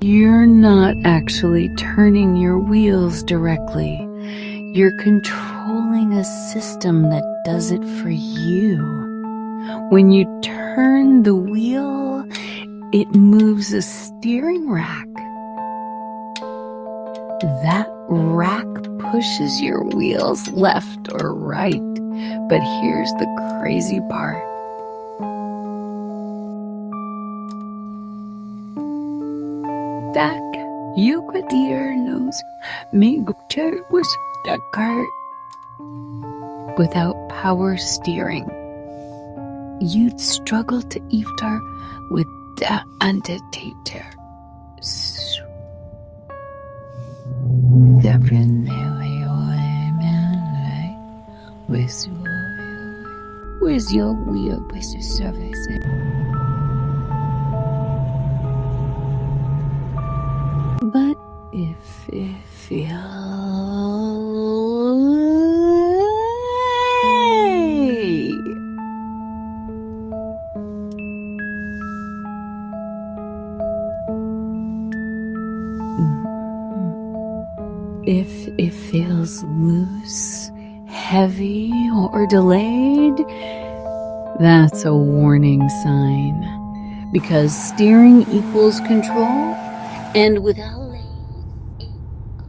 You're not actually turning your wheels directly. You're controlling a system that does it for you. When you turn the wheel, it moves a steering rack. That rack pushes your wheels left or right. But here's the crazy part. Tak, jego dear knows me was the cart. Without power steering, you'd struggle to iftar with the undertaker. Where's your wheel with the service? But if it feels loose, heavy, or delayed, that's a warning sign. Because steering equals control, and without